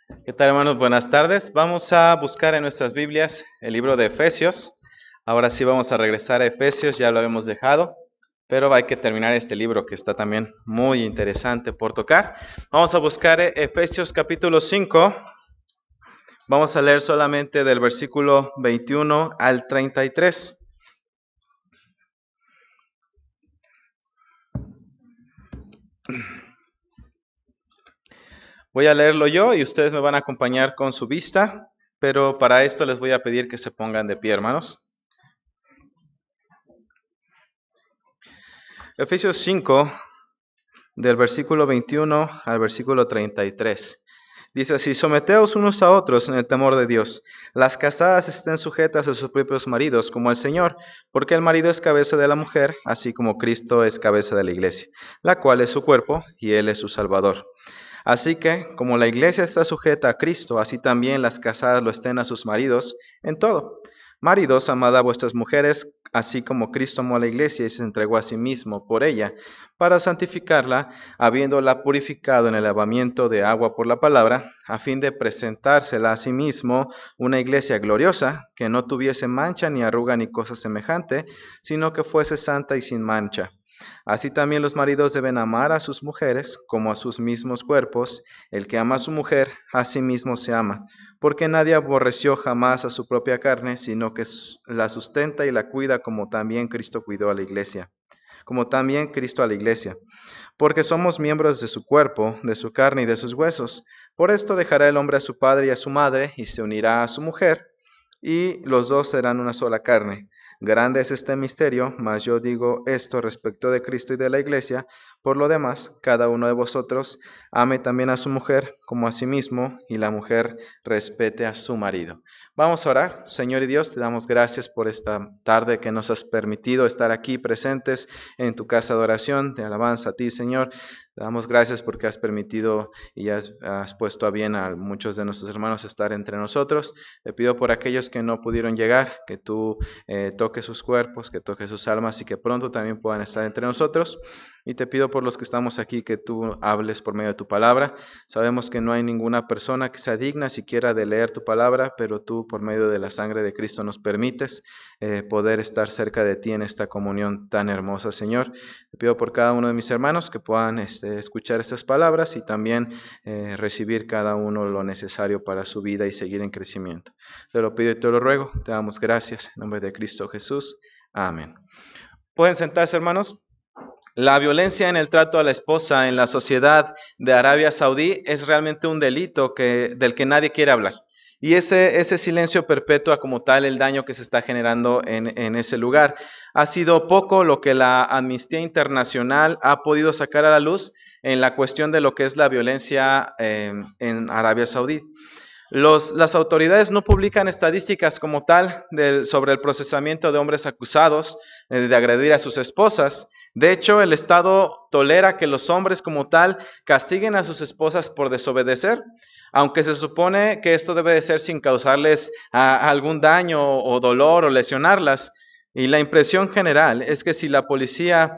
¿Qué tal, hermanos? Buenas tardes. Vamos a buscar en nuestras Biblias el libro de Efesios. Ahora sí vamos a regresar a Efesios, ya lo habíamos dejado, pero hay que terminar este libro que está también muy interesante por tocar. Vamos a buscar Efesios capítulo 5. Vamos a leer solamente del versículo 21 al 33. Voy a leerlo yo y ustedes me van a acompañar con su vista, pero para esto les voy a pedir que se pongan de pie, hermanos. Efesios 5, del versículo 21 al versículo 33. Dice así: someteos unos a otros en el temor de Dios. Las casadas estén sujetas a sus propios maridos como al Señor, porque el marido es cabeza de la mujer, así como Cristo es cabeza de la iglesia, la cual es su cuerpo y Él es su Salvador. Así que, como la iglesia está sujeta a Cristo, así también las casadas lo estén a sus maridos en todo. Maridos, amad a vuestras mujeres, así como Cristo amó a la iglesia y se entregó a sí mismo por ella, para santificarla, habiéndola purificado en el lavamiento de agua por la palabra, a fin de presentársela a sí mismo una iglesia gloriosa, que no tuviese mancha ni arruga ni cosa semejante, sino que fuese santa y sin mancha. Así también los maridos deben amar a sus mujeres como a sus mismos cuerpos. El que ama a su mujer, a sí mismo se ama, porque nadie aborreció jamás a su propia carne, sino que la sustenta y la cuida, como también Cristo cuidó a la iglesia, como también Cristo a la iglesia, porque somos miembros de su cuerpo, de su carne y de sus huesos. Por esto dejará el hombre a su padre y a su madre, y se unirá a su mujer, y los dos serán una sola carne. Grande es este misterio, mas yo digo esto respecto de Cristo y de la iglesia. Por lo demás, cada uno de vosotros ame también a su mujer como a sí mismo, y la mujer respete a su marido. Vamos a orar. Señor y Dios, te damos gracias por esta tarde que nos has permitido estar aquí presentes en tu casa de oración, de alabanza a ti, Señor. Te damos gracias porque has permitido y has puesto a bien a muchos de nuestros hermanos estar entre nosotros. Te pido por aquellos que no pudieron llegar, que tú toques sus cuerpos, que toques sus almas y que pronto también puedan estar entre nosotros. Y te pido por los que estamos aquí que tú hables por medio de tu palabra. Sabemos que no hay ninguna persona que sea digna siquiera de leer tu palabra, pero tú por medio de la sangre de Cristo nos permites poder estar cerca de ti en esta comunión tan hermosa, Señor. Te pido por cada uno de mis hermanos que puedan escuchar estas palabras y también recibir cada uno lo necesario para su vida y seguir en crecimiento. Te lo pido y te lo ruego. Te damos gracias. En nombre de Cristo Jesús. Amén. ¿Pueden sentarse, hermanos? La violencia en el trato a la esposa en la sociedad de Arabia Saudí es realmente un delito del que nadie quiere hablar. Y ese silencio perpetúa como tal el daño que se está generando en ese lugar. Ha sido poco lo que la Amnistía Internacional ha podido sacar a la luz en la cuestión de lo que es la violencia en Arabia Saudí. Las autoridades no publican estadísticas como tal sobre el procesamiento de hombres acusados de agredir a sus esposas. De hecho, el Estado tolera que los hombres como tal castiguen a sus esposas por desobedecer, aunque se supone que esto debe de ser sin causarles algún daño o dolor o lesionarlas. Y la impresión general es que si la policía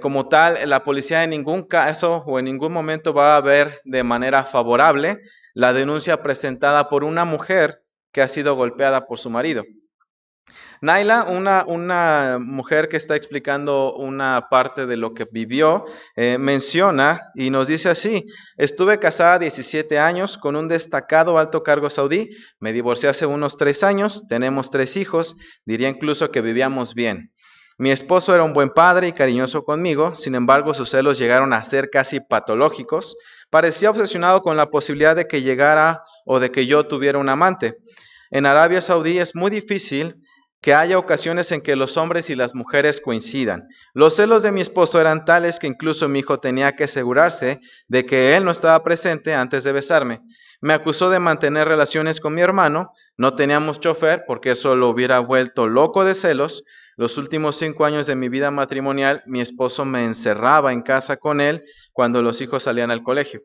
como tal, la policía en ningún caso o en ningún momento va a ver de manera favorable la denuncia presentada por una mujer que ha sido golpeada por su marido. Naila, una mujer que está explicando una parte de lo que vivió, menciona y nos dice así: estuve casada 17 años con un destacado alto cargo saudí, me divorcié hace unos 3 años, tenemos 3 hijos, diría incluso que vivíamos bien. Mi esposo era un buen padre y cariñoso conmigo, sin embargo sus celos llegaron a ser casi patológicos. Parecía obsesionado con la posibilidad de que llegara o de que yo tuviera un amante. En Arabia Saudí es muy difícil que haya ocasiones en que los hombres y las mujeres coincidan. Los celos de mi esposo eran tales que incluso mi hijo tenía que asegurarse de que él no estaba presente antes de besarme. Me acusó de mantener relaciones con mi hermano, no teníamos chofer porque eso lo hubiera vuelto loco de celos. Los últimos 5 años de mi vida matrimonial, mi esposo me encerraba en casa con él cuando los hijos salían al colegio.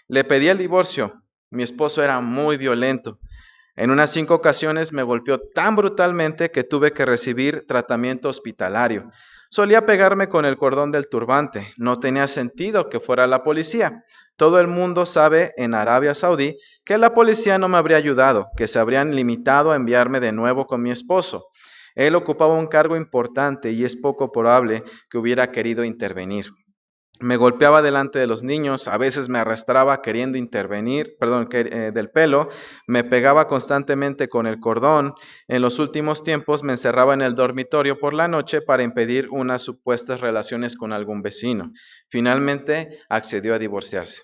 Le pedí el divorcio. Mi esposo era muy violento. En unas 5 ocasiones me golpeó tan brutalmente que tuve que recibir tratamiento hospitalario. Solía pegarme con el cordón del turbante. No tenía sentido que fuera la policía. Todo el mundo sabe en Arabia Saudí que la policía no me habría ayudado, que se habrían limitado a enviarme de nuevo con mi esposo. Él ocupaba un cargo importante y es poco probable que hubiera querido intervenir. Me golpeaba delante de los niños, a veces me arrastraba queriendo intervenir, del pelo, me pegaba constantemente con el cordón. En los últimos tiempos me encerraba en el dormitorio por la noche para impedir unas supuestas relaciones con algún vecino. Finalmente accedió a divorciarse.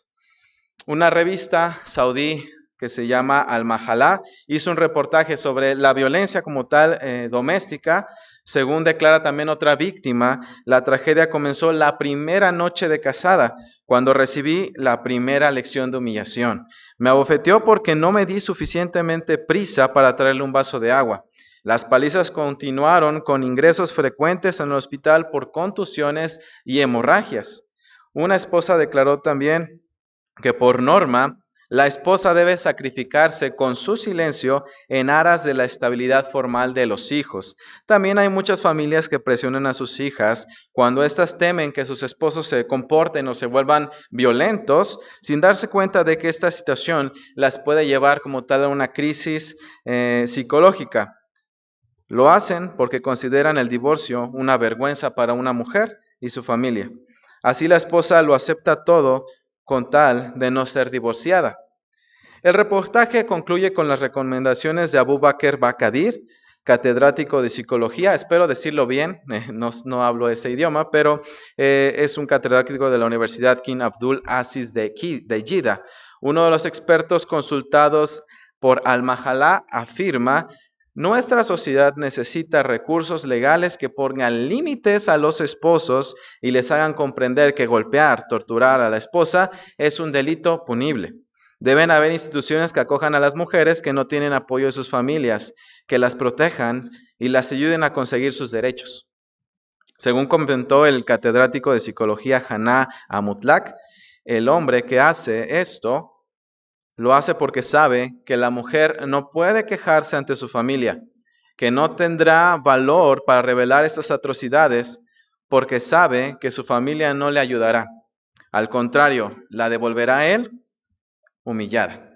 Una revista saudí que se llama Al-Majalá hizo un reportaje sobre la violencia como tal doméstica. Según declara también otra víctima, la tragedia comenzó la primera noche de casada, cuando recibí la primera lección de humillación. Me abofeteó porque no me di suficientemente prisa para traerle un vaso de agua. Las palizas continuaron con ingresos frecuentes en el hospital por contusiones y hemorragias. Una esposa declaró también que por norma la esposa debe sacrificarse con su silencio en aras de la estabilidad formal de los hijos. También hay muchas familias que presionan a sus hijas cuando éstas temen que sus esposos se comporten o se vuelvan violentos, sin darse cuenta de que esta situación las puede llevar como tal a una crisis psicológica. Lo hacen porque consideran el divorcio una vergüenza para una mujer y su familia. Así la esposa lo acepta todo con tal de no ser divorciada. El reportaje concluye con las recomendaciones de Abu Bakr Bakadir, catedrático de psicología. Espero decirlo bien, no hablo ese idioma, pero es un catedrático de la Universidad King Abdul Aziz de Jeddah. Uno de los expertos consultados por Al-Majalá afirma: nuestra sociedad necesita recursos legales que pongan límites a los esposos y les hagan comprender que golpear, torturar a la esposa es un delito punible. Deben haber instituciones que acojan a las mujeres que no tienen apoyo de sus familias, que las protejan y las ayuden a conseguir sus derechos. Según comentó el catedrático de psicología Haná Amutlak, el hombre que hace esto lo hace porque sabe que la mujer no puede quejarse ante su familia, que no tendrá valor para revelar estas atrocidades porque sabe que su familia no le ayudará. Al contrario, la devolverá a él humillada.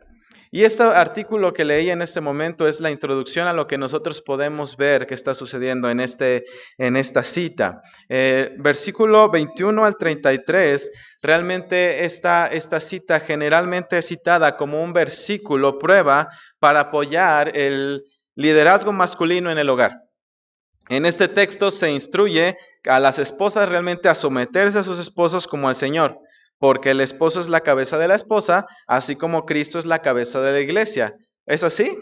Y este artículo que leí en este momento es la introducción a lo que nosotros podemos ver que está sucediendo en esta cita. Versículo 21 al 33, realmente esta cita generalmente es citada como un versículo prueba para apoyar el liderazgo masculino en el hogar. En este texto se instruye a las esposas realmente a someterse a sus esposos como al Señor, porque el esposo es la cabeza de la esposa, así como Cristo es la cabeza de la iglesia. ¿Es así?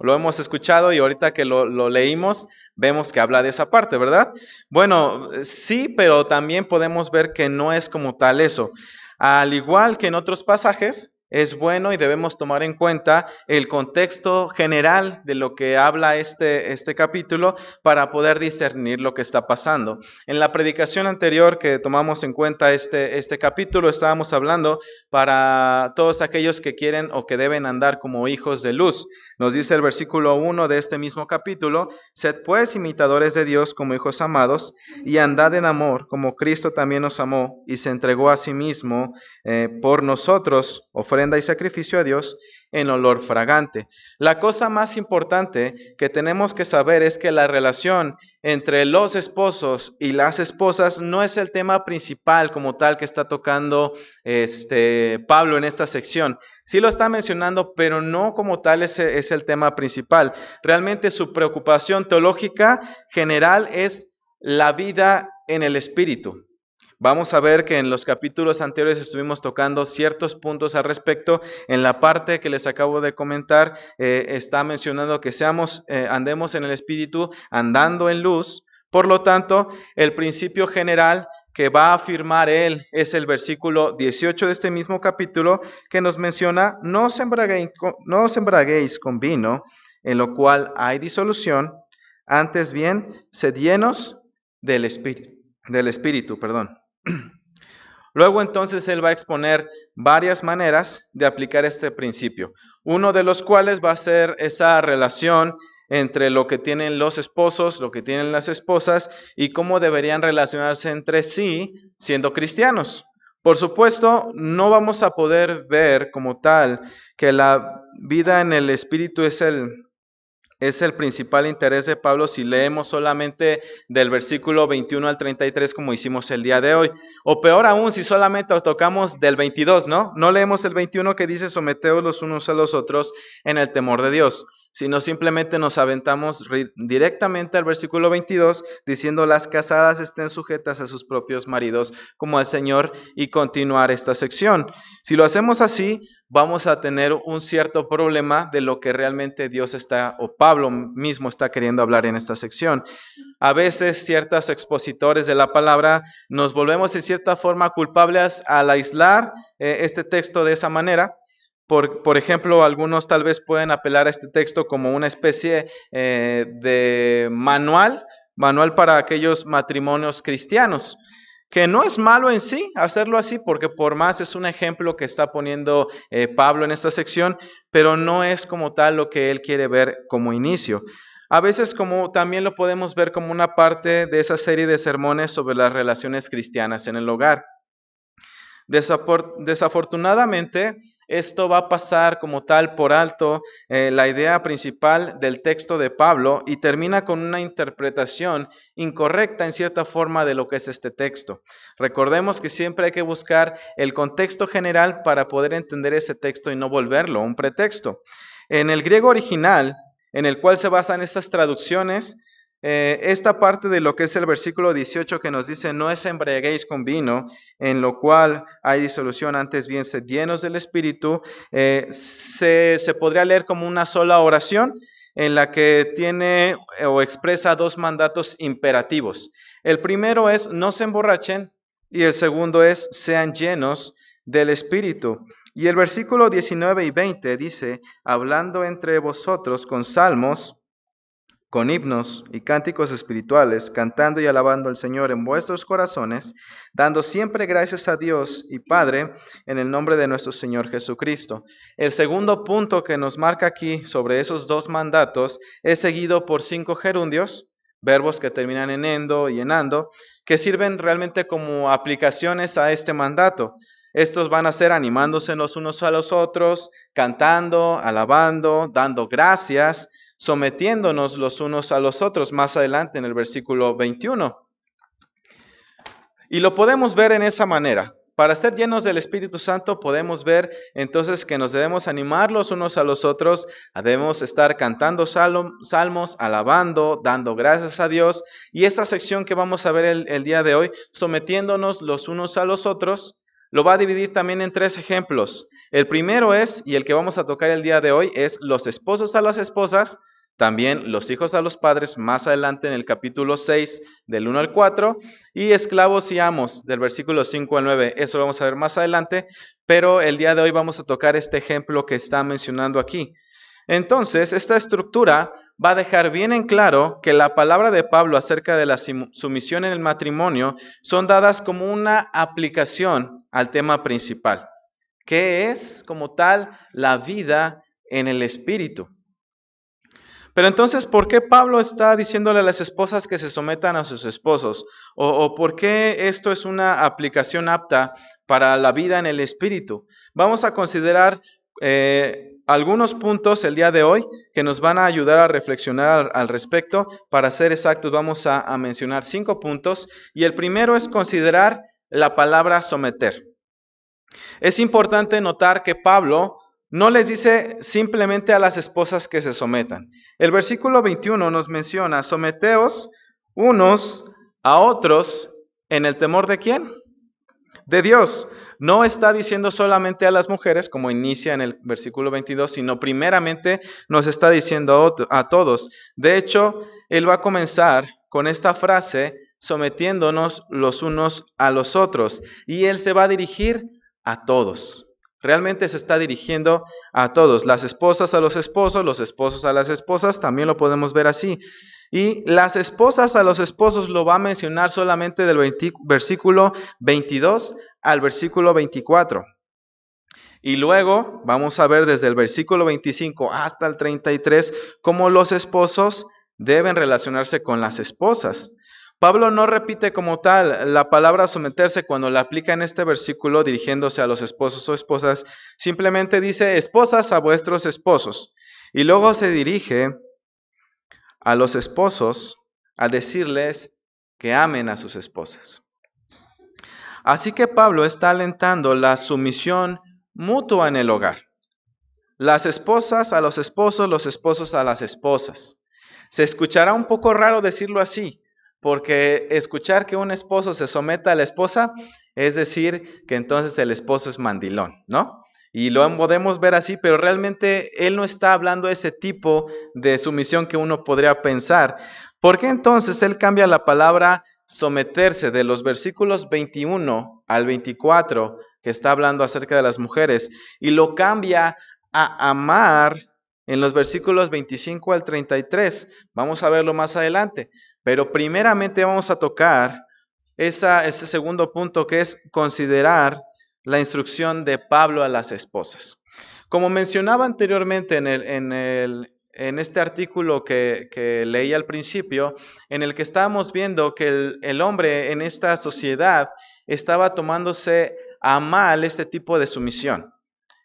Lo hemos escuchado y ahorita que lo leímos, vemos que habla de esa parte, ¿verdad? Bueno, sí, pero también podemos ver que no es como tal eso. Al igual que en otros pasajes, es bueno y debemos tomar en cuenta el contexto general de lo que habla este capítulo para poder discernir lo que está pasando. En la predicación anterior que tomamos en cuenta este capítulo, estábamos hablando para todos aquellos que quieren o que deben andar como hijos de luz. Nos dice el versículo 1 de este mismo capítulo: sed pues imitadores de Dios como hijos amados, y andad en amor, como Cristo también nos amó y se entregó a sí mismo por nosotros, ofrenda y sacrificio a Dios en olor fragante. La cosa más importante que tenemos que saber es que la relación entre los esposos y las esposas no es el tema principal como tal que está tocando Pablo en esta sección. Sí lo está mencionando, pero no como tal es el tema principal. Realmente su preocupación teológica general es la vida en el espíritu. Vamos a ver que en los capítulos anteriores estuvimos tocando ciertos puntos al respecto. En la parte que les acabo de comentar, está mencionando que andemos en el Espíritu, andando en luz. Por lo tanto, el principio general que va a afirmar él es el versículo 18 de este mismo capítulo, que nos menciona: no os embraguéis con vino, en lo cual hay disolución, antes bien, sed llenos del Espíritu. Luego entonces él va a exponer varias maneras de aplicar este principio, uno de los cuales va a ser esa relación entre lo que tienen los esposos, lo que tienen las esposas y cómo deberían relacionarse entre sí siendo cristianos. Por supuesto, no vamos a poder ver como tal que la vida en el Espíritu es el principal interés de Pablo si leemos solamente del versículo 21 al 33 como hicimos el día de hoy. O peor aún, si solamente tocamos del 22, ¿no? No leemos el 21 que dice someteos los unos a los otros en el temor de Dios, sino simplemente nos aventamos directamente al versículo 22 diciendo las casadas estén sujetas a sus propios maridos como al Señor y continuar esta sección. Si lo hacemos así, vamos a tener un cierto problema de lo que realmente Dios está, o Pablo mismo está queriendo hablar en esta sección. A veces ciertos expositores de la palabra nos volvemos en cierta forma culpables al aislar este texto de esa manera. Por ejemplo, algunos tal vez pueden apelar a este texto como una especie de manual para aquellos matrimonios cristianos, que no es malo en sí hacerlo así, porque por más es un ejemplo que está poniendo Pablo en esta sección, pero no es como tal lo que él quiere ver como inicio. A veces como también lo podemos ver como una parte de esa serie de sermones sobre las relaciones cristianas en el hogar. Desafortunadamente, esto va a pasar como tal por alto la idea principal del texto de Pablo y termina con una interpretación incorrecta en cierta forma de lo que es este texto. Recordemos que siempre hay que buscar el contexto general para poder entender ese texto y no volverlo un pretexto. En el griego original, en el cual se basan estas traducciones, esta parte de lo que es el versículo 18 que nos dice, no os embriaguéis con vino, en lo cual hay disolución, antes bien sed llenos del Espíritu, se podría leer como una sola oración en la que tiene o expresa dos mandatos imperativos. El primero es no se emborrachen y el segundo es sean llenos del Espíritu. Y el versículo 19 y 20 dice, hablando entre vosotros con salmos, con himnos y cánticos espirituales, cantando y alabando al Señor en vuestros corazones, dando siempre gracias a Dios y Padre en el nombre de nuestro Señor Jesucristo. El segundo punto que nos marca aquí sobre esos dos mandatos es seguido por 5 gerundios, verbos que terminan en endo y en ando, que sirven realmente como aplicaciones a este mandato. Estos van a ser animándose los unos a los otros, cantando, alabando, dando gracias, sometiéndonos los unos a los otros, más adelante en el versículo 21. Y lo podemos ver en esa manera. Para ser llenos del Espíritu Santo podemos ver entonces que nos debemos animar los unos a los otros, debemos estar cantando salmos, alabando, dando gracias a Dios. Y esa sección que vamos a ver el día de hoy, sometiéndonos los unos a los otros, lo va a dividir también en 3 ejemplos. El primero es, y el que vamos a tocar el día de hoy, es los esposos a las esposas, también los hijos a los padres, más adelante en el capítulo 6, del 1 al 4, y esclavos y amos, del versículo 5 al 9. Eso lo vamos a ver más adelante, pero el día de hoy vamos a tocar este ejemplo que está mencionando aquí. Entonces, esta estructura va a dejar bien en claro que la palabra de Pablo acerca de la sumisión en el matrimonio son dadas como una aplicación al tema principal, que es como tal la vida en el Espíritu. Pero entonces, ¿por qué Pablo está diciéndole a las esposas que se sometan a sus esposos? ¿O por qué esto es una aplicación apta para la vida en el Espíritu? Vamos a considerar algunos puntos el día de hoy que nos van a ayudar a reflexionar al respecto. Para ser exactos, vamos a mencionar 5 puntos. Y el primero es considerar la palabra someter. Es importante notar que Pablo no les dice simplemente a las esposas que se sometan. El versículo 21 nos menciona, someteos unos a otros en el temor ¿de quién? De Dios. No está diciendo solamente a las mujeres, como inicia en el versículo 22, sino primeramente nos está diciendo a todos. De hecho, él va a comenzar con esta frase, sometiéndonos los unos a los otros. Y él se va a dirigir a todos. Realmente se está dirigiendo a todos, las esposas a los esposos a las esposas, también lo podemos ver así. Y las esposas a los esposos lo va a mencionar solamente del versículo 22 al versículo 24. Y luego vamos a ver desde el versículo 25 hasta el 33 cómo los esposos deben relacionarse con las esposas. Pablo no repite como tal la palabra someterse cuando la aplica en este versículo dirigiéndose a los esposos o esposas. Simplemente dice esposas a vuestros esposos. Y luego se dirige a los esposos a decirles que amen a sus esposas. Así que Pablo está alentando la sumisión mutua en el hogar. Las esposas a los esposos a las esposas. Se escuchará un poco raro decirlo así, porque escuchar que un esposo se someta a la esposa es decir que entonces el esposo es mandilón, ¿no? Y lo podemos ver así, pero realmente él no está hablando de ese tipo de sumisión que uno podría pensar. ¿Por qué entonces él cambia la palabra someterse de los versículos 21 al 24, que está hablando acerca de las mujeres, y lo cambia a amar en los versículos 25 al 33? Vamos a verlo más adelante, pero primeramente vamos a tocar ese segundo punto, que es considerar la instrucción de Pablo a las esposas. Como mencionaba anteriormente en este artículo que leí al principio, en el que estábamos viendo que el hombre en esta sociedad estaba tomándose a mal este tipo de sumisión,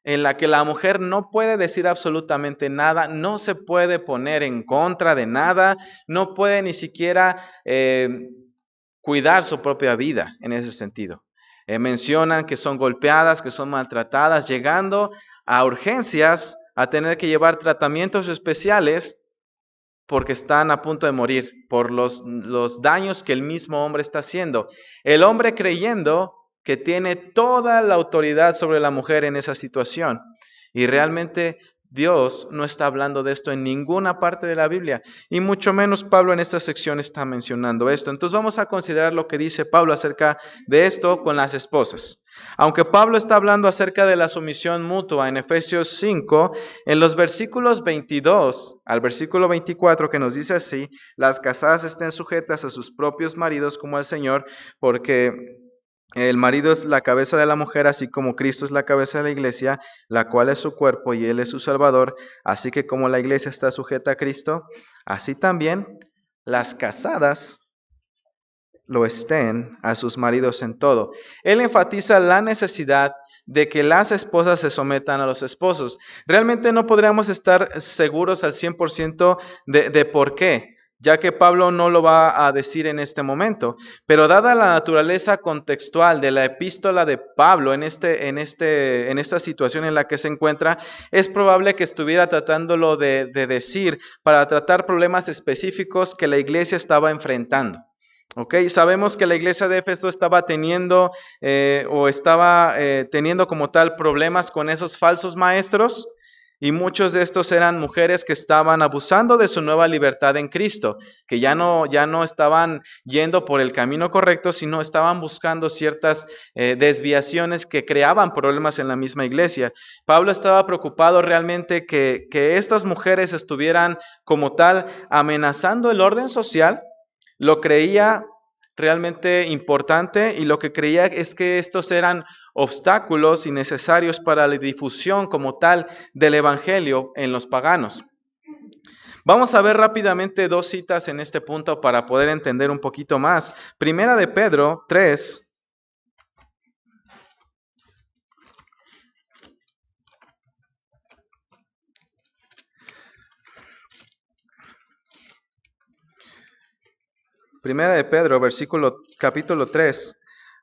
en la que la mujer no puede decir absolutamente nada, no se puede poner en contra de nada, no puede ni siquiera cuidar su propia vida en ese sentido. Mencionan que son golpeadas, que son maltratadas, llegando a urgencias, a tener que llevar tratamientos especiales porque están a punto de morir por los daños que el mismo hombre está haciendo. El hombre creyendo que tiene toda la autoridad sobre la mujer en esa situación. Y realmente Dios no está hablando de esto en ninguna parte de la Biblia, y mucho menos Pablo en esta sección está mencionando esto. Entonces vamos a considerar lo que dice Pablo acerca de esto con las esposas. Aunque Pablo está hablando acerca de la sumisión mutua en Efesios 5, en los versículos 22 al versículo 24, que nos dice así: las casadas estén sujetas a sus propios maridos como al Señor, porque el marido es la cabeza de la mujer, así como Cristo es la cabeza de la iglesia, la cual es su cuerpo y Él es su Salvador. Así que como la iglesia está sujeta a Cristo, así también las casadas lo estén a sus maridos en todo. Él enfatiza la necesidad de que las esposas se sometan a los esposos. Realmente no podríamos estar seguros al 100% de por qué, ya que Pablo no lo va a decir en este momento. Pero dada la naturaleza contextual de la epístola de Pablo en esta situación en la que se encuentra, es probable que estuviera tratándolo de decir para tratar problemas específicos que la iglesia estaba enfrentando. Okay, sabemos que la iglesia de Éfeso estaba teniendo teniendo como tal problemas con esos falsos maestros, y muchos de estos eran mujeres que estaban abusando de su nueva libertad en Cristo, que ya no estaban yendo por el camino correcto, sino estaban buscando ciertas desviaciones que creaban problemas en la misma iglesia. Pablo estaba preocupado realmente que estas mujeres estuvieran como tal amenazando el orden social. Lo creía realmente importante, y lo que creía es que estos eran obstáculos innecesarios para la difusión como tal del evangelio en los paganos. Vamos a ver rápidamente dos citas en este punto para poder entender un poquito más. Primera de Pedro 3. Primera de Pedro, capítulo 3,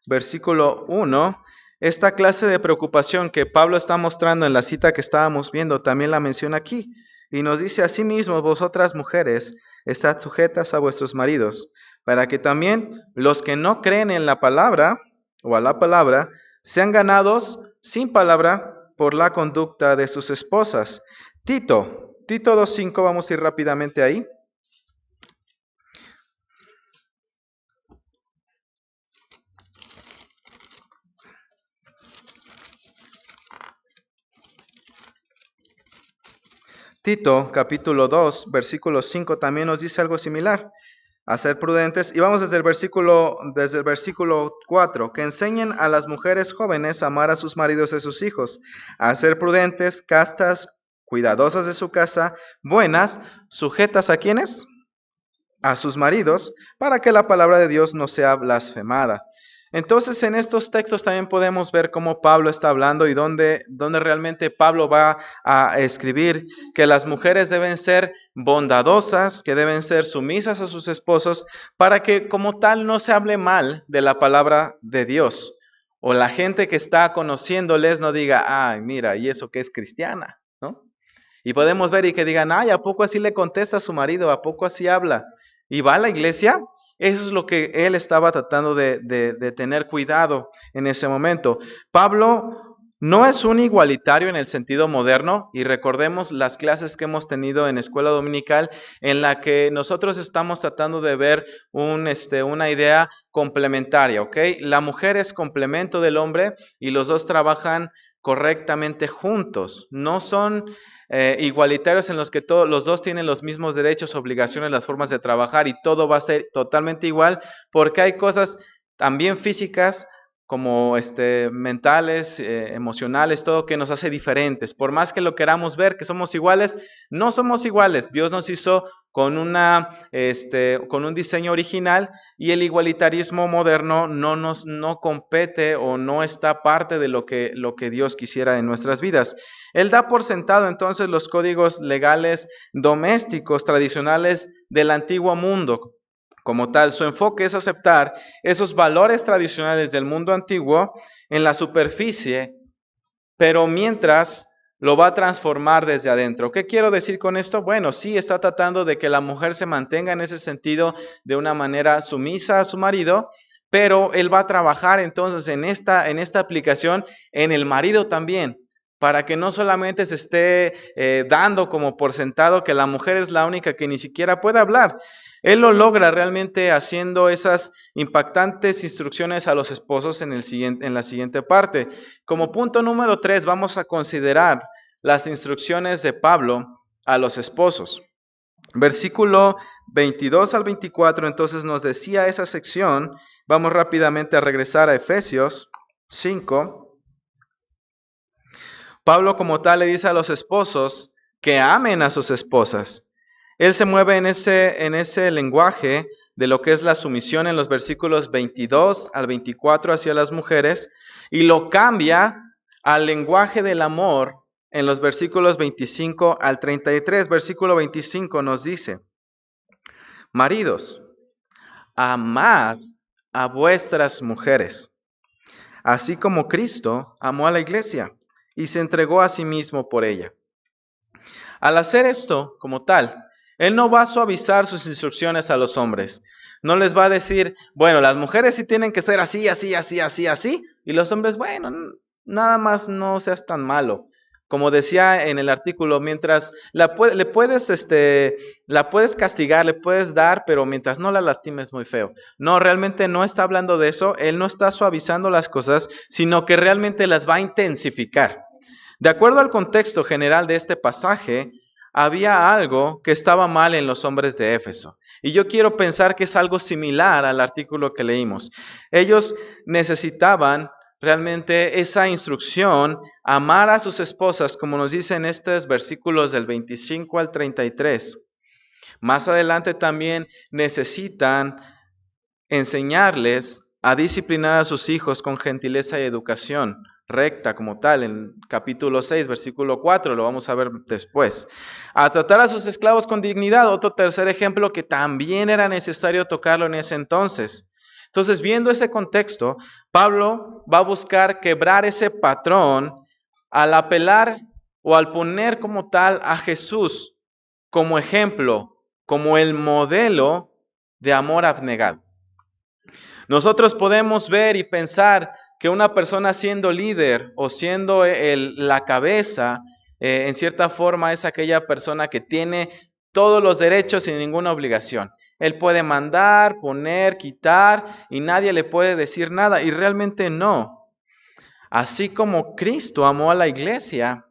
versículo 1. Esta clase de preocupación que Pablo está mostrando en la cita que estábamos viendo, también la menciona aquí. Y nos dice: asimismo, vosotras mujeres, estad sujetas a vuestros maridos, para que también los que no creen en la palabra, o a la palabra, sean ganados sin palabra por la conducta de sus esposas. Tito 2:5, vamos a ir rápidamente ahí. Tito, capítulo 2, versículo 5, también nos dice algo similar. a ser prudentes. Y vamos desde el versículo 4, que enseñen a las mujeres jóvenes a amar a sus maridos y a sus hijos, a ser prudentes, castas, cuidadosas de su casa, buenas, sujetas ¿a quiénes? A sus maridos, para que la palabra de Dios no sea blasfemada. Entonces, en estos textos también podemos ver cómo Pablo está hablando y dónde realmente Pablo va a escribir que las mujeres deben ser bondadosas, que deben ser sumisas a sus esposos, para que como tal no se hable mal de la palabra de Dios. O la gente que está conociéndoles no diga, ay, mira, ¿y eso que es cristiana? ¿No? Y podemos ver y que digan, ay, ¿a poco así le contesta a su marido? ¿A poco así habla? ¿Y va a la iglesia? Eso es lo que él estaba tratando de tener cuidado en ese momento. Pablo no es un igualitario en el sentido moderno, y recordemos las clases que hemos tenido en escuela dominical en la que nosotros estamos tratando de ver una idea complementaria, ¿ok? La mujer es complemento del hombre y los dos trabajan correctamente juntos. No son igualitarios en los que los dos tienen los mismos derechos, obligaciones, las formas de trabajar y todo va a ser totalmente igual, porque hay cosas también físicas como mentales, emocionales, todo que nos hace diferentes. Por más que lo queramos ver que somos iguales, no somos iguales. Dios nos hizo con un diseño original, y el igualitarismo moderno no compete o no está parte de lo que Dios quisiera en nuestras vidas. Él da por sentado entonces los códigos legales domésticos tradicionales del antiguo mundo. Como tal, su enfoque es aceptar esos valores tradicionales del mundo antiguo en la superficie, pero mientras lo va a transformar desde adentro. ¿Qué quiero decir con esto? Bueno, sí está tratando de que la mujer se mantenga en ese sentido de una manera sumisa a su marido, pero él va a trabajar entonces en esta aplicación en el marido también, para que no solamente se esté dando como por sentado que la mujer es la única que ni siquiera puede hablar. Él lo logra realmente haciendo esas impactantes instrucciones a los esposos en la siguiente parte. Como punto número 3, vamos a considerar las instrucciones de Pablo a los esposos. Versículo 22 al 24, entonces nos decía esa sección. Vamos rápidamente a regresar a Efesios 5. Pablo como tal le dice a los esposos que amen a sus esposas. Él se mueve en ese lenguaje de lo que es la sumisión en los versículos 22 al 24 hacia las mujeres, y lo cambia al lenguaje del amor en los versículos 25 al 33. Versículo 25 nos dice: maridos, amad a vuestras mujeres, así como Cristo amó a la iglesia y se entregó a sí mismo por ella. Al hacer esto como tal, él no va a suavizar sus instrucciones a los hombres. No les va a decir, bueno, las mujeres sí tienen que ser así, así, así, así, así. Y los hombres, bueno, nada más no seas tan malo. Como decía en el artículo, mientras la puedes castigar, le puedes dar, pero mientras no la lastimes muy feo. No, realmente no está hablando de eso. Él no está suavizando las cosas, sino que realmente las va a intensificar. De acuerdo al contexto general de este pasaje, había algo que estaba mal en los hombres de Éfeso. Y yo quiero pensar que es algo similar al artículo que leímos. Ellos necesitaban realmente esa instrucción, amar a sus esposas, como nos dice en estos versículos del 25 al 33. Más adelante también necesitan enseñarles a disciplinar a sus hijos con gentileza y educación recta como tal, en capítulo 6, versículo 4, lo vamos a ver después. A tratar a sus esclavos con dignidad, otro tercer ejemplo que también era necesario tocarlo en ese entonces. Entonces, viendo ese contexto, Pablo va a buscar quebrar ese patrón al apelar o al poner como tal a Jesús como ejemplo, como el modelo de amor abnegado. Nosotros podemos ver y pensar que una persona siendo líder o siendo la cabeza, en cierta forma es aquella persona que tiene todos los derechos sin ninguna obligación. Él puede mandar, poner, quitar y nadie le puede decir nada, y realmente no. Así como Cristo amó a la iglesia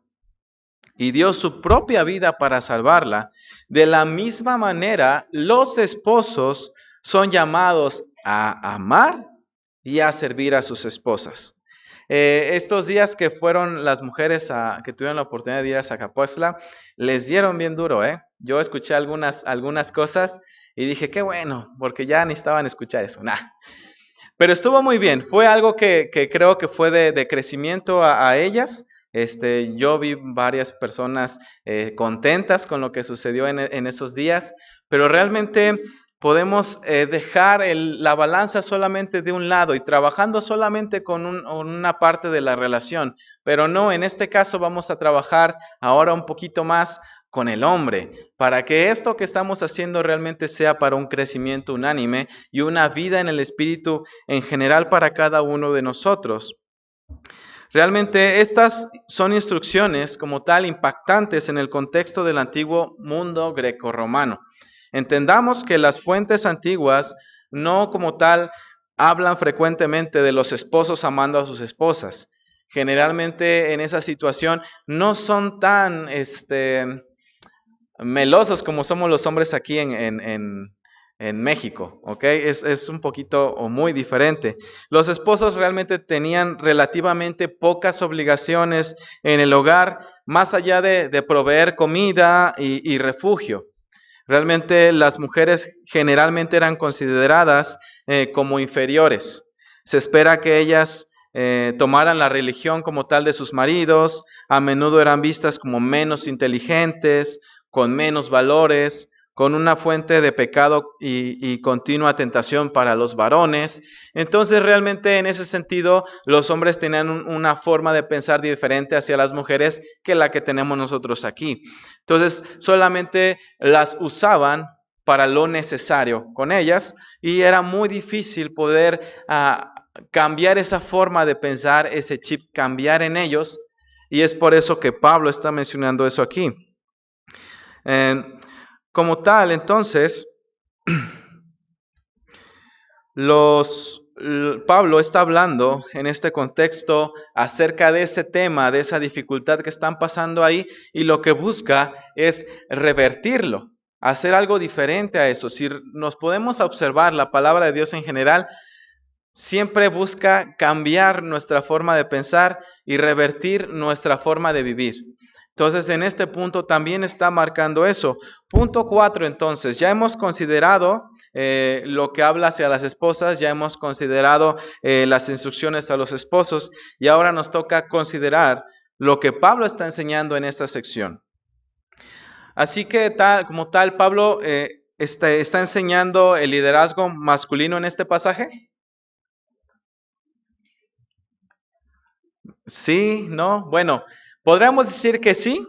y dio su propia vida para salvarla, de la misma manera los esposos son llamados a amar y a servir a sus esposas. Estos días que fueron las mujeres que tuvieron la oportunidad de ir a Zacapuestla, les dieron bien duro, ¿eh? Yo escuché algunas cosas y dije, qué bueno, porque ya necesitaban escuchar eso. Nah. Pero estuvo muy bien, fue algo que creo que fue de crecimiento a ellas. Yo vi varias personas contentas con lo que sucedió en esos días, pero realmente podemos dejar la balanza solamente de un lado y trabajando solamente con una parte de la relación, pero no, en este caso vamos a trabajar ahora un poquito más con el hombre, para que esto que estamos haciendo realmente sea para un crecimiento unánime y una vida en el Espíritu en general para cada uno de nosotros. Realmente estas son instrucciones como tal impactantes en el contexto del antiguo mundo grecorromano. Entendamos que las fuentes antiguas no como tal hablan frecuentemente de los esposos amando a sus esposas. Generalmente en esa situación no son tan melosos como somos los hombres aquí en México, ¿ok? Es un poquito o muy diferente. Los esposos realmente tenían relativamente pocas obligaciones en el hogar, más allá de proveer comida y refugio. Realmente las mujeres generalmente eran consideradas como inferiores. Se espera que ellas tomaran la religión como tal de sus maridos, a menudo eran vistas como menos inteligentes, con menos valores, con una fuente de pecado y continua tentación para los varones. Entonces realmente en ese sentido los hombres tenían una forma de pensar diferente hacia las mujeres que la que tenemos nosotros aquí. Entonces solamente las usaban para lo necesario con ellas y era muy difícil poder cambiar esa forma de pensar, ese chip, cambiar en ellos. Y es por eso que Pablo está mencionando eso aquí. Como tal, entonces, Pablo está hablando en este contexto acerca de ese tema, de esa dificultad que están pasando ahí, y lo que busca es revertirlo, hacer algo diferente a eso. Si nos podemos observar la palabra de Dios en general, siempre busca cambiar nuestra forma de pensar y revertir nuestra forma de vivir. Entonces, en este punto también está marcando eso. Punto 4, entonces, ya hemos considerado lo que habla hacia las esposas, ya hemos considerado las instrucciones a los esposos y ahora nos toca considerar lo que Pablo está enseñando en esta sección. Así que como tal, Pablo está enseñando el liderazgo masculino en este pasaje. Sí, no, bueno, podríamos decir que sí,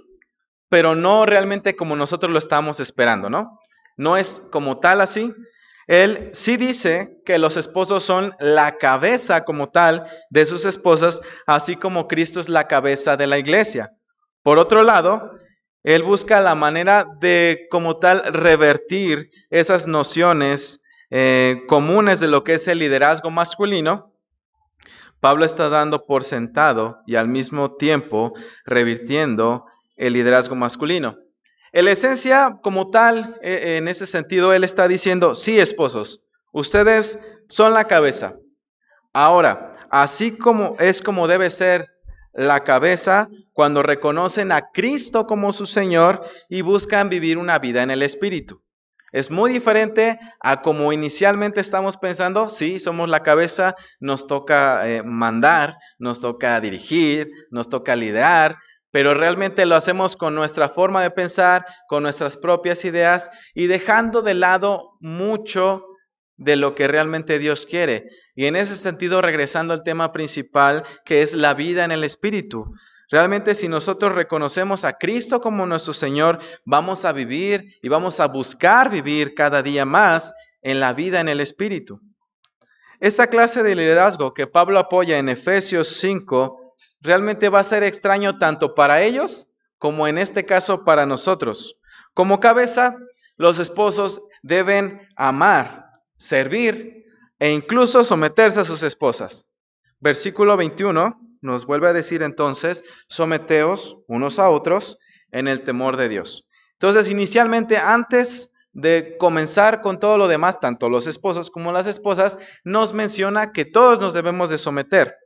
pero no realmente como nosotros lo estamos esperando, ¿no? No es como tal así. Él sí dice que los esposos son la cabeza como tal de sus esposas, así como Cristo es la cabeza de la iglesia. Por otro lado, él busca la manera de como tal revertir esas nociones comunes de lo que es el liderazgo masculino. Pablo está dando por sentado y al mismo tiempo revirtiendo el liderazgo masculino. En la esencia, como tal, en ese sentido, él está diciendo, sí, esposos, ustedes son la cabeza. Ahora, así como es como debe ser la cabeza cuando reconocen a Cristo como su Señor y buscan vivir una vida en el Espíritu. Es muy diferente a como inicialmente estamos pensando, sí, somos la cabeza, nos toca mandar, nos toca dirigir, nos toca liderar, pero realmente lo hacemos con nuestra forma de pensar, con nuestras propias ideas y dejando de lado mucho de lo que realmente Dios quiere. Y en ese sentido, regresando al tema principal, que es la vida en el Espíritu. Realmente si nosotros reconocemos a Cristo como nuestro Señor, vamos a vivir y vamos a buscar vivir cada día más en la vida en el Espíritu. Esta clase de liderazgo que Pablo apoya en Efesios 5 realmente va a ser extraño tanto para ellos como en este caso para nosotros. Como cabeza, los esposos deben amar, servir e incluso someterse a sus esposas. Versículo 21 nos vuelve a decir entonces, someteos unos a otros en el temor de Dios. Entonces, inicialmente, antes de comenzar con todo lo demás, tanto los esposos como las esposas, nos menciona que todos nos debemos de someter.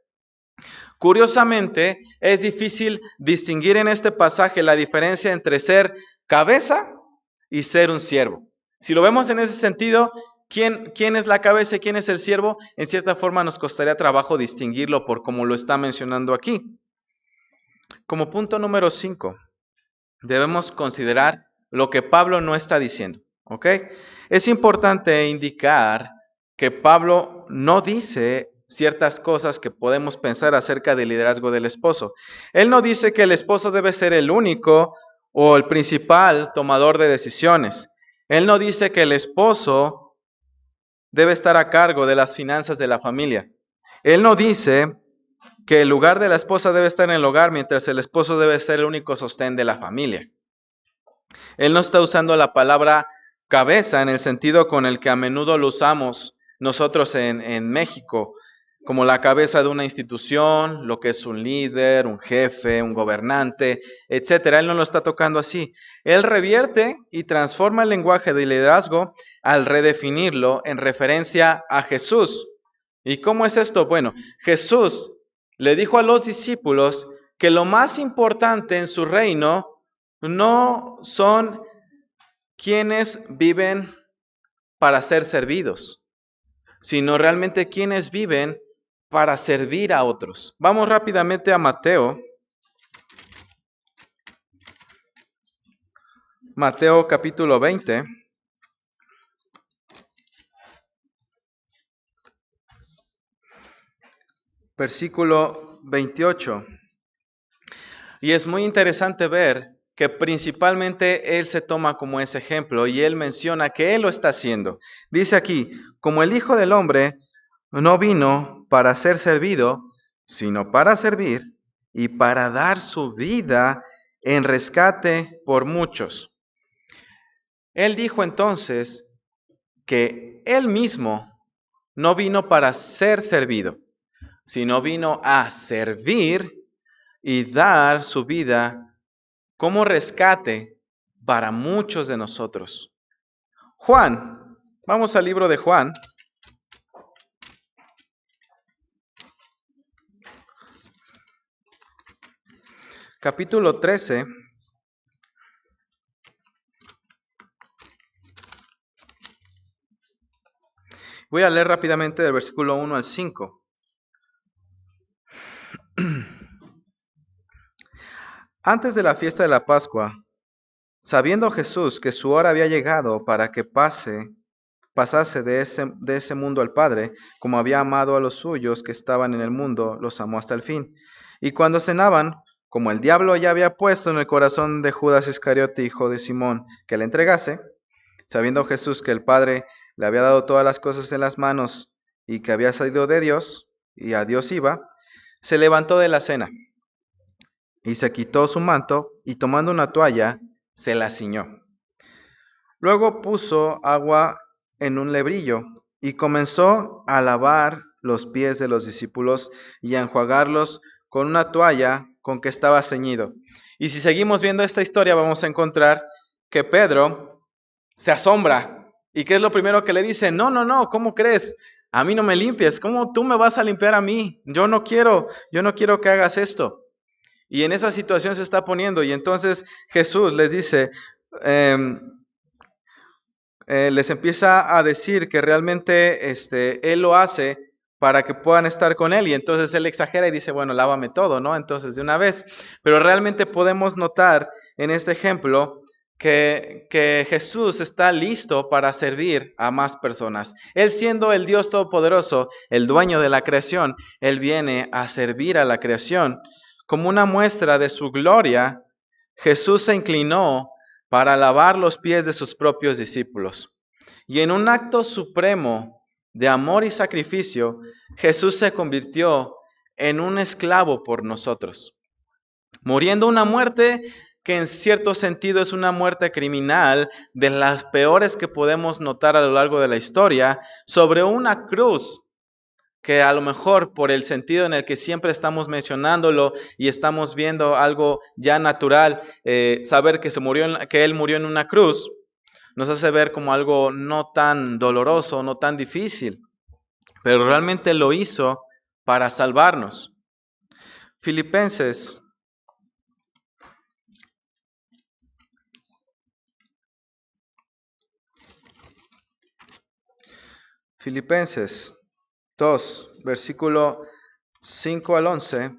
Curiosamente, es difícil distinguir en este pasaje la diferencia entre ser cabeza y ser un siervo. Si lo vemos en ese sentido, ¿quién es la cabeza y quién es el siervo? En cierta forma nos costaría trabajo distinguirlo por como lo está mencionando aquí. Como punto número 5, debemos considerar lo que Pablo no está diciendo. ¿Ok? Es importante indicar que Pablo no dice ciertas cosas que podemos pensar acerca del liderazgo del esposo. Él no dice que el esposo debe ser el único o el principal tomador de decisiones. Él no dice que el esposo debe estar a cargo de las finanzas de la familia. Él no dice que el lugar de la esposa debe estar en el hogar, mientras el esposo debe ser el único sostén de la familia. Él no está usando la palabra cabeza en el sentido con el que a menudo lo usamos nosotros en México, como la cabeza de una institución, lo que es un líder, un jefe, un gobernante, etcétera. Él no lo está tocando así. Él revierte y transforma el lenguaje de liderazgo al redefinirlo en referencia a Jesús. ¿Y cómo es esto? Bueno, Jesús le dijo a los discípulos que lo más importante en su reino no son quienes viven para ser servidos, sino realmente quienes viven para servir a otros. Vamos rápidamente a Mateo. Mateo capítulo 20. Versículo 28. Y es muy interesante ver que principalmente él se toma como ese ejemplo y él menciona que él lo está haciendo. Dice aquí, como el Hijo del Hombre no vino para ser servido, sino para servir y para dar su vida en rescate por muchos. Él dijo entonces que él mismo no vino para ser servido, sino vino a servir y dar su vida como rescate para muchos de nosotros. Juan, vamos al libro de Juan. Capítulo 13. Voy a leer rápidamente del versículo 1 al 5. Antes de la fiesta de la Pascua, sabiendo Jesús que su hora había llegado para que pasase de ese mundo al Padre, como había amado a los suyos que estaban en el mundo, los amó hasta el fin. Y cuando cenaban, como el diablo ya había puesto en el corazón de Judas Iscariote, hijo de Simón, que le entregase, sabiendo Jesús que el Padre le había dado todas las cosas en las manos y que había salido de Dios y a Dios iba, se levantó de la cena y se quitó su manto y tomando una toalla se la ciñó. Luego puso agua en un lebrillo y comenzó a lavar los pies de los discípulos y a enjuagarlos con una toalla con que estaba ceñido. Y si seguimos viendo esta historia vamos a encontrar que Pedro se asombra. ¿Y qué es lo primero que le dice? No, ¿cómo crees? A mí no me limpies. ¿Cómo tú me vas a limpiar a mí? Yo no quiero que hagas esto. Y en esa situación se está poniendo. Y entonces Jesús les dice, les empieza a decir que realmente Él lo hace para que puedan estar con Él. Y entonces Él exagera y dice, bueno, lávame todo, ¿no? Entonces de una vez. Pero realmente podemos notar en este ejemplo que Jesús está listo para servir a más personas. Él siendo el Dios Todopoderoso, el dueño de la creación, Él viene a servir a la creación. Como una muestra de su gloria, Jesús se inclinó para lavar los pies de sus propios discípulos. Y en un acto supremo de amor y sacrificio, Jesús se convirtió en un esclavo por nosotros, muriendo una muerte que en cierto sentido es una muerte criminal, de las peores que podemos notar a lo largo de la historia, sobre una cruz que a lo mejor por el sentido en el que siempre estamos mencionándolo y estamos viendo algo ya natural, saber que Él murió en una cruz, nos hace ver como algo no tan doloroso, no tan difícil, pero realmente lo hizo para salvarnos. Filipenses Filipenses 2, versículo 5 al 11.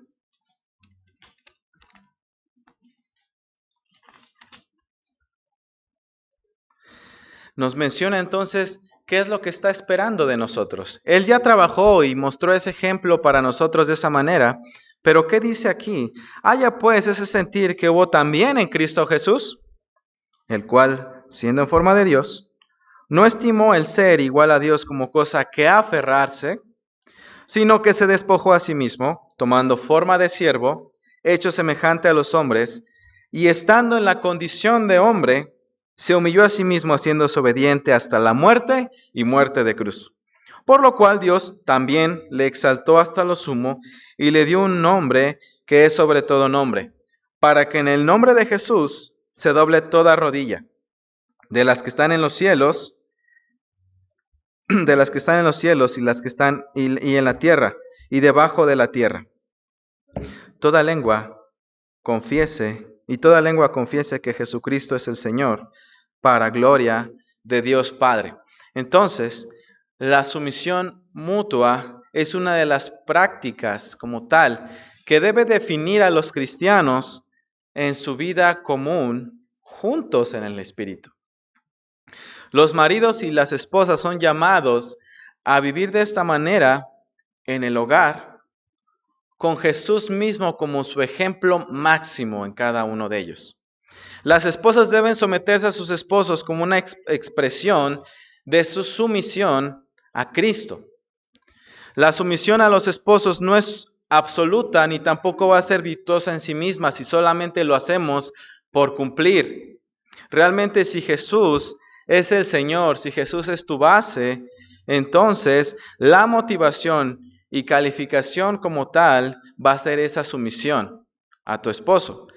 Nos menciona entonces qué es lo que está esperando de nosotros. Él ya trabajó y mostró ese ejemplo para nosotros de esa manera, pero ¿qué dice aquí? Haya pues ese sentir que hubo también en Cristo Jesús, el cual, siendo en forma de Dios, no estimó el ser igual a Dios como cosa que aferrarse, sino que se despojó a sí mismo, tomando forma de siervo, hecho semejante a los hombres, y estando en la condición de hombre, se humilló a sí mismo haciéndose obediente hasta la muerte y muerte de cruz. Por lo cual Dios también le exaltó hasta lo sumo y le dio un nombre que es sobre todo nombre, para que en el nombre de Jesús se doble toda rodilla, de las que están en los cielos, de las que están en los cielos y las que están y en la tierra y debajo de la tierra. Toda lengua confiese que Jesucristo es el Señor, para gloria de Dios Padre. Entonces, la sumisión mutua es una de las prácticas como tal que debe definir a los cristianos en su vida común juntos en el Espíritu. Los maridos y las esposas son llamados a vivir de esta manera en el hogar, con Jesús mismo como su ejemplo máximo en cada uno de ellos. Las esposas deben someterse a sus esposos como una expresión de su sumisión a Cristo. La sumisión a los esposos no es absoluta ni tampoco va a ser virtuosa en sí misma si solamente lo hacemos por cumplir. Realmente, si Jesús es el Señor, si Jesús es tu base, entonces la motivación y calificación como tal va a ser esa sumisión a tu esposo.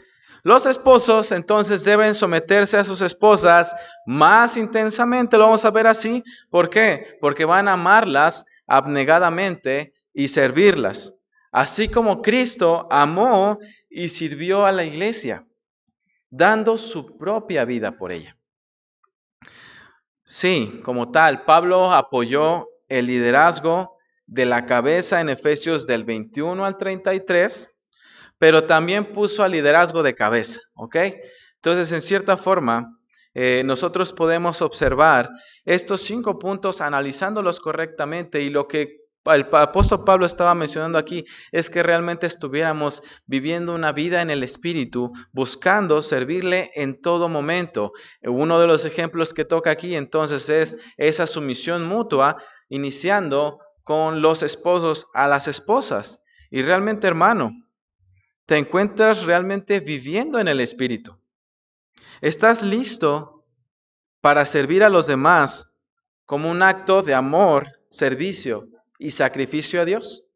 Los esposos entonces deben someterse a sus esposas más intensamente, lo vamos a ver así. ¿Por qué? Porque van a amarlas abnegadamente y servirlas, así como Cristo amó y sirvió a la iglesia, dando su propia vida por ella. Sí, como tal, Pablo apoyó el liderazgo de la cabeza en Efesios del 21 al 33, pero también puso al liderazgo de cabeza, ¿ok? Entonces, en cierta forma, nosotros podemos observar estos 5 puntos analizándolos correctamente, y lo que el apóstol Pablo estaba mencionando aquí es que realmente estuviéramos viviendo una vida en el Espíritu, buscando servirle en todo momento. Uno de los ejemplos que toca aquí entonces es esa sumisión mutua, iniciando con los esposos a las esposas. Y realmente, hermano, ¿te encuentras realmente viviendo en el Espíritu? ¿Estás listo para servir a los demás como un acto de amor, servicio y sacrificio a Dios?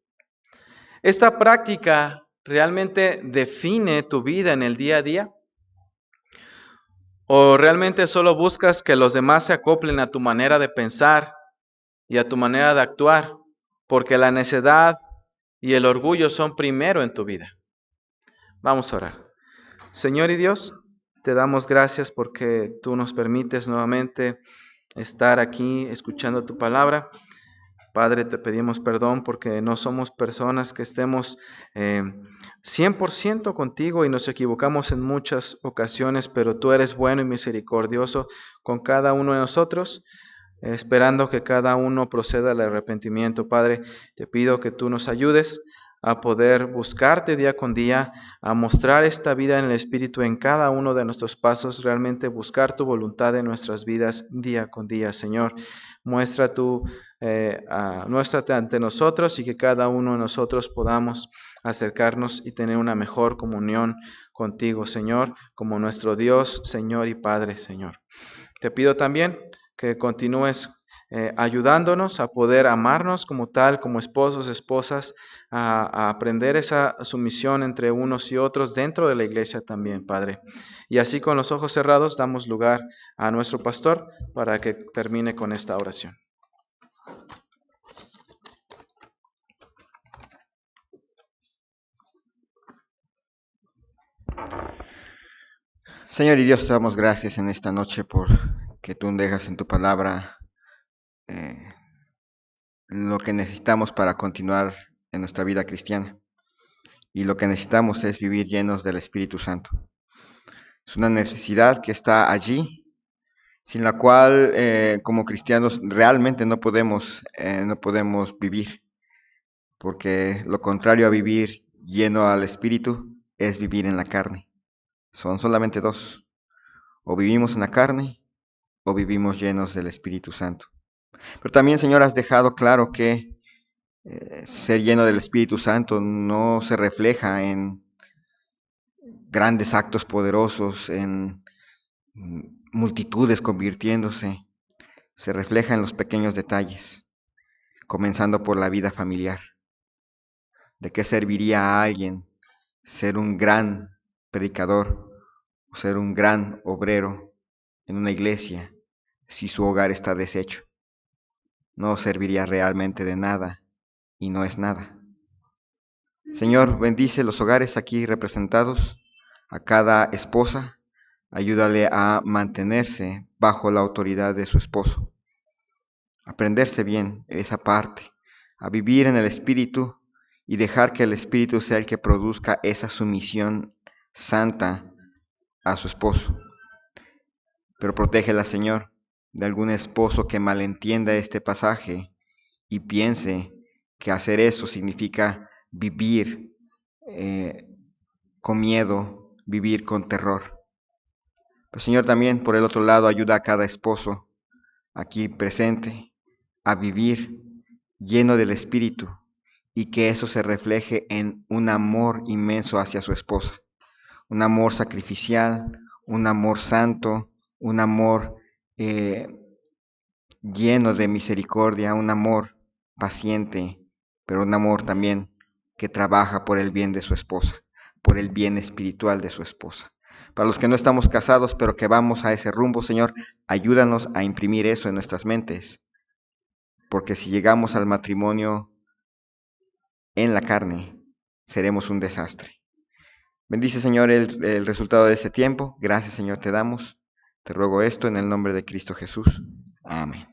¿Esta práctica realmente define tu vida en el día a día? ¿O realmente solo buscas que los demás se acoplen a tu manera de pensar y a tu manera de actuar, porque la necedad y el orgullo son primero en tu vida? Vamos a orar. Señor y Dios, te damos gracias porque tú nos permites nuevamente estar aquí escuchando tu palabra. Padre, te pedimos perdón porque no somos personas que estemos 100% contigo y nos equivocamos en muchas ocasiones, pero tú eres bueno y misericordioso con cada uno de nosotros, esperando que cada uno proceda al arrepentimiento. Padre, te pido que tú nos ayudes a poder buscarte día con día, a mostrar esta vida en el Espíritu en cada uno de nuestros pasos, realmente buscar tu voluntad en nuestras vidas día con día, Señor. Muéstrate ante nosotros y que cada uno de nosotros podamos acercarnos y tener una mejor comunión contigo, Señor, como nuestro Dios, Señor y Padre, Señor. Te pido también que continúes ayudándonos a poder amarnos como tal, como esposos, esposas, a aprender esa sumisión entre unos y otros dentro de la iglesia también, Padre. Y así con los ojos cerrados damos lugar a nuestro pastor para que termine con esta oración. Señor y Dios, te damos gracias en esta noche por que tú dejas en tu palabra lo que necesitamos para continuar en nuestra vida cristiana. Y lo que necesitamos es vivir llenos del Espíritu Santo. Es una necesidad que está allí, sin la cual como cristianos realmente no podemos vivir, porque lo contrario a vivir lleno al Espíritu es vivir en la carne. Son solamente dos: o vivimos en la carne o vivimos llenos del Espíritu Santo. Pero también, Señor, has dejado claro que ser lleno del Espíritu Santo no se refleja en grandes actos poderosos, en multitudes convirtiéndose. Se refleja en los pequeños detalles, comenzando por la vida familiar. ¿De qué serviría a alguien ser un gran predicador o ser un gran obrero en una iglesia si su hogar está deshecho? No serviría realmente de nada y no es nada. Señor, bendice los hogares aquí representados, a cada esposa, ayúdale a mantenerse bajo la autoridad de su esposo, a aprenderse bien esa parte, a vivir en el Espíritu y dejar que el Espíritu sea el que produzca esa sumisión santa a su esposo. Pero protégela, Señor, de algún esposo que malentienda este pasaje y piense que hacer eso significa vivir con miedo, vivir con terror. Pero Señor, también por el otro lado, ayuda a cada esposo aquí presente a vivir lleno del Espíritu y que eso se refleje en un amor inmenso hacia su esposa, un amor sacrificial, un amor santo, un amor lleno de misericordia, un amor paciente, pero un amor también que trabaja por el bien de su esposa, por el bien espiritual de su esposa. Para los que no estamos casados, pero que vamos a ese rumbo, Señor, ayúdanos a imprimir eso en nuestras mentes, porque si llegamos al matrimonio en la carne, seremos un desastre. Bendice, Señor, el resultado de ese tiempo. Gracias, Señor, te damos. Te ruego esto en el nombre de Cristo Jesús. Amén.